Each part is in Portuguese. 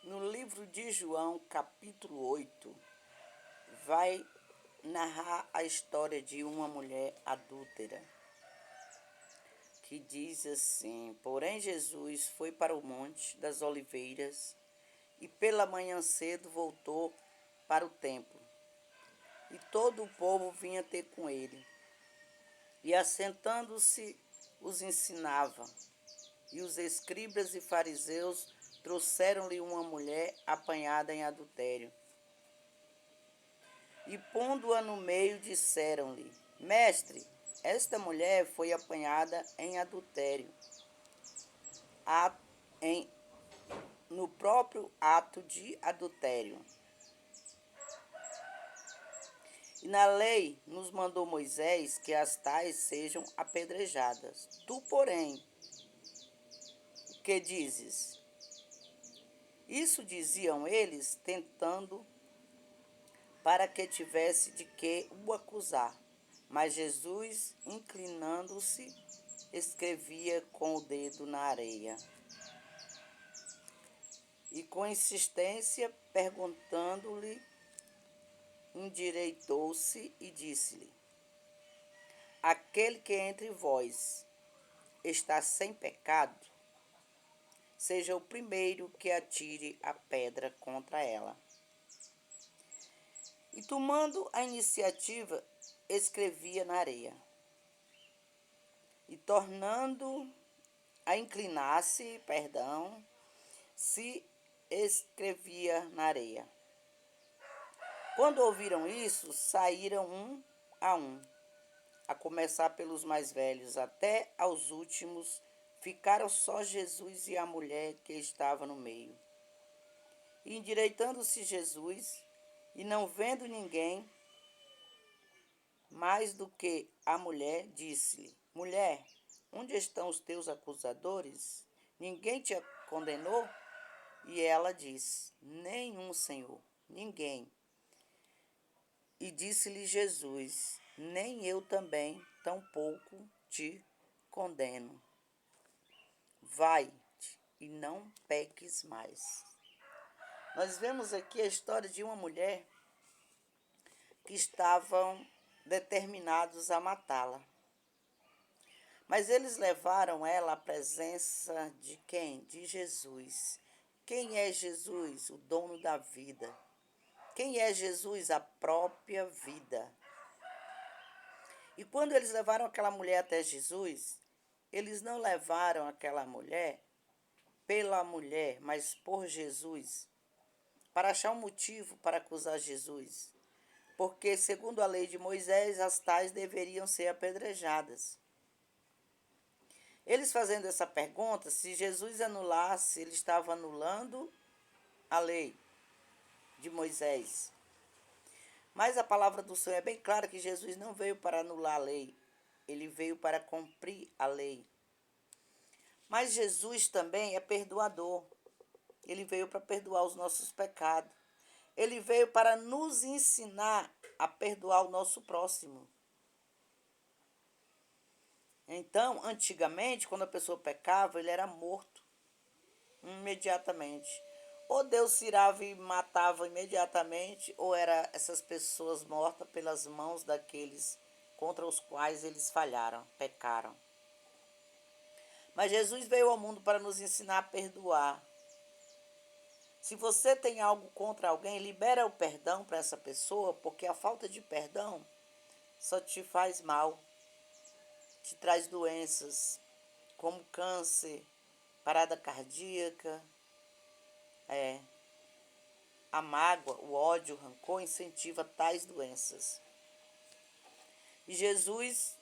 No livro de João, capítulo 8, vai narrar a história de uma mulher adúltera, que diz assim: Porém, Jesus foi para o Monte das Oliveiras e pela manhã cedo voltou para o templo. E todo o povo vinha ter com ele. E assentando-se, os ensinava. E os escribas e fariseus trouxeram-lhe uma mulher apanhada em adultério. E pondo-a no meio, disseram-lhe: Mestre, esta mulher foi apanhada em adultério, no próprio ato de adultério. E na lei nos mandou Moisés que as tais sejam apedrejadas. Tu, porém, o que dizes? Isso diziam eles, tentando para que tivesse de que o acusar. Mas Jesus, inclinando-se, escrevia com o dedo na areia. E com insistência, perguntando-lhe, endireitou-se e disse-lhe: Aquele que entre vós está sem pecado, seja o primeiro que atire a pedra contra ela. E tomando a iniciativa, escrevia na areia. E tornando a inclinar-se, se escrevia na areia. Quando ouviram isso, saíram um, a começar pelos mais velhos, até aos últimos, ficaram só Jesus e a mulher que estava no meio. E endireitando-se Jesus, e não vendo ninguém mais do que a mulher, disse-lhe: Mulher, onde estão os teus acusadores? Ninguém te condenou? E ela disse: Nenhum, Senhor, ninguém. E disse-lhe Jesus: Nem eu também, tampouco te condeno. Vai-te e não peques mais. Nós vemos aqui a história de uma mulher que estavam determinados a matá-la. Mas eles levaram ela à presença de quem? De Jesus. Quem é Jesus? O dono da vida. Quem é Jesus? A própria vida. E quando eles levaram aquela mulher até Jesus, eles não levaram aquela mulher pela mulher, mas por Jesus, para achar um motivo para acusar Jesus. Porque, segundo a lei de Moisés, as tais deveriam ser apedrejadas. Eles fazendo essa pergunta, se Jesus anulasse, ele estava anulando a lei de Moisés. Mas a palavra do Senhor é bem clara que Jesus não veio para anular a lei, ele veio para cumprir a lei. Mas Jesus também é perdoador. Ele veio para perdoar os nossos pecados. Ele veio para nos ensinar a perdoar o nosso próximo. Então, antigamente, quando a pessoa pecava, ele era morto imediatamente. Ou Deus tirava e matava imediatamente, ou eram essas pessoas mortas pelas mãos daqueles contra os quais eles falharam, pecaram. Mas Jesus veio ao mundo para nos ensinar a perdoar. Se você tem algo contra alguém, libera o perdão para essa pessoa, porque a falta de perdão só te faz mal, te traz doenças como câncer, parada cardíaca, a mágoa, o ódio, o rancor incentiva tais doenças. E Jesus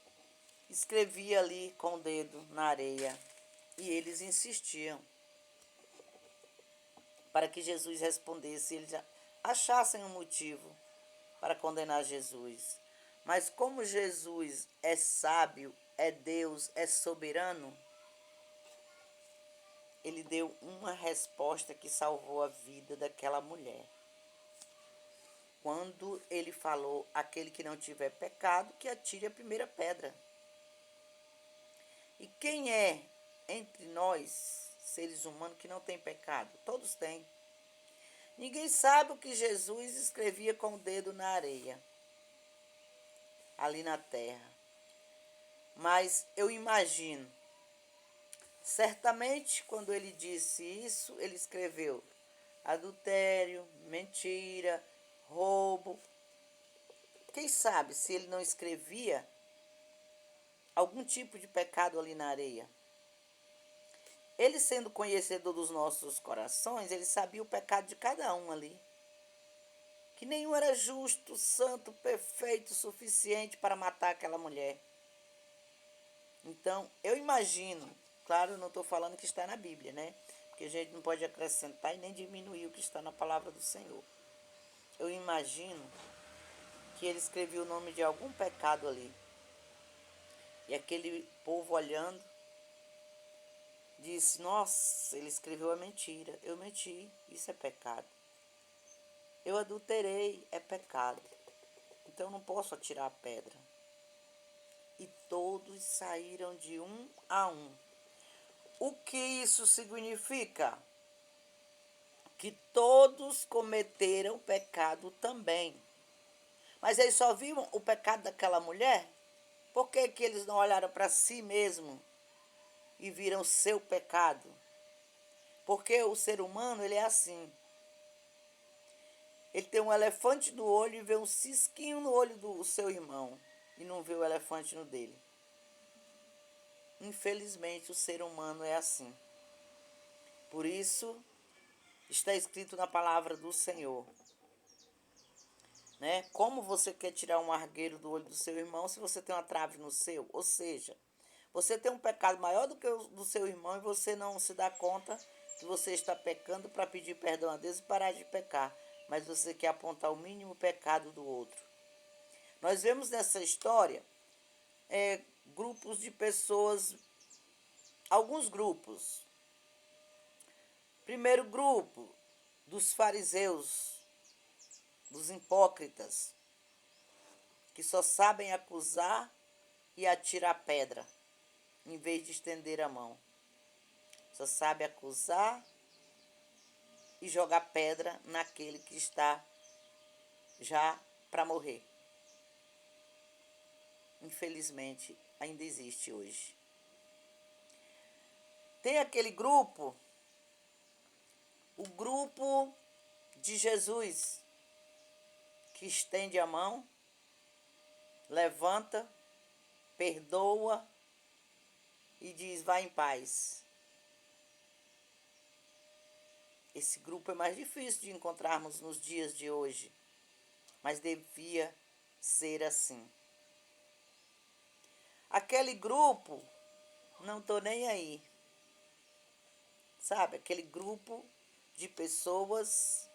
escrevia ali com o dedo na areia e eles insistiam para que Jesus respondesse, eles achassem um motivo para condenar Jesus. Mas como Jesus é sábio, é Deus, é soberano, ele deu uma resposta que salvou a vida daquela mulher. Quando ele falou, aquele que não tiver pecado, que atire a primeira pedra. E quem é entre nós, seres humanos, que não tem pecado? Todos têm. Ninguém sabe o que Jesus escrevia com o dedo na areia, ali na terra. Mas eu imagino, certamente quando ele disse isso, ele escreveu adultério, mentira, roubo. Quem sabe se ele não escrevia algum tipo de pecado ali na areia. Ele, sendo conhecedor dos nossos corações, ele sabia o pecado de cada um ali. Que nenhum era justo, santo, perfeito, suficiente para matar aquela mulher. Então, eu imagino, claro, eu não estou falando que está na Bíblia, né? Porque a gente não pode acrescentar e nem diminuir o que está na palavra do Senhor. Eu imagino que ele escreveu o nome de algum pecado ali. E aquele povo olhando, disse, nossa, ele escreveu a mentira. Eu menti, isso é pecado. Eu adulterei, é pecado. Então eu não posso atirar a pedra. E todos saíram de um a um. O que isso significa? Que todos cometeram pecado também. Mas eles só viram o pecado daquela mulher? Por que que eles não olharam para si mesmos e viram o seu pecado? Porque o ser humano, ele é assim. Ele tem um elefante no olho e vê um cisquinho no olho do seu irmão. E não vê o elefante no dele. Infelizmente, o ser humano é assim. Por isso, está escrito na palavra do Senhor. Né? Como você quer tirar um argueiro do olho do seu irmão se você tem uma trave no seu? Ou seja, você tem um pecado maior do que o do seu irmão e você não se dá conta que você está pecando para pedir perdão a Deus e parar de pecar. Mas você quer apontar o mínimo pecado do outro. Nós vemos nessa história grupos de pessoas, alguns grupos. Primeiro grupo, dos fariseus, dos hipócritas, que só sabem acusar e atirar pedra, em vez de estender a mão. Só sabe acusar e jogar pedra naquele que está já para morrer. Infelizmente, ainda existe hoje. Tem aquele grupo, o grupo de Jesus, que estende a mão, levanta, perdoa e diz, vá em paz. Esse grupo é mais difícil de encontrarmos nos dias de hoje, mas devia ser assim. Aquele grupo, não estou nem aí. Sabe, aquele grupo de pessoas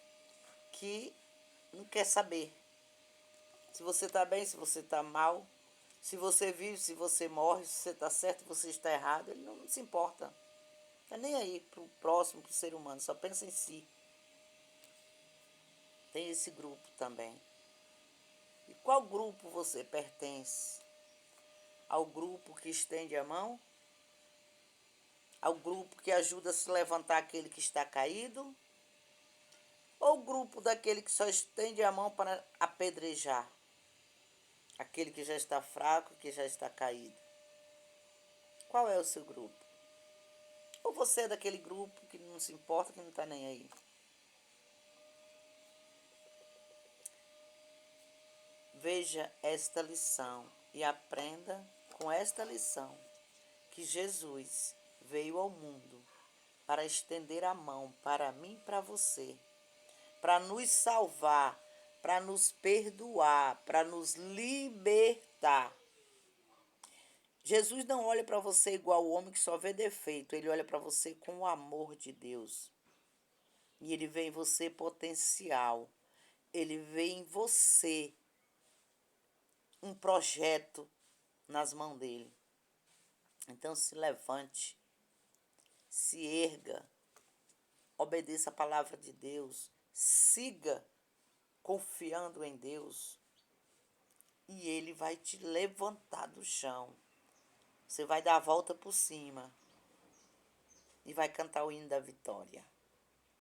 que não quer saber se você está bem, se você está mal, se você vive, se você morre, se você está certo, se você está errado. Ele não se importa. Não está nem aí para o próximo, para o ser humano, só pensa em si. Tem esse grupo também. E qual grupo você pertence? Ao grupo que estende a mão? Ao grupo que ajuda a se levantar aquele que está caído? Ou o grupo daquele que só estende a mão para apedrejar aquele que já está fraco, que já está caído? Qual é o seu grupo? Ou você é daquele grupo que não se importa, que não está nem aí? Veja esta lição e aprenda com esta lição que Jesus veio ao mundo para estender a mão para mim e para você, para nos salvar, para nos perdoar, para nos libertar. Jesus não olha para você igual o homem que só vê defeito, ele olha para você com o amor de Deus. E ele vê em você potencial, ele vê em você um projeto nas mãos dele. Então se levante, se erga, obedeça a palavra de Deus, siga confiando em Deus e ele vai te levantar do chão. Você vai dar a volta por cima e vai cantar o hino da vitória.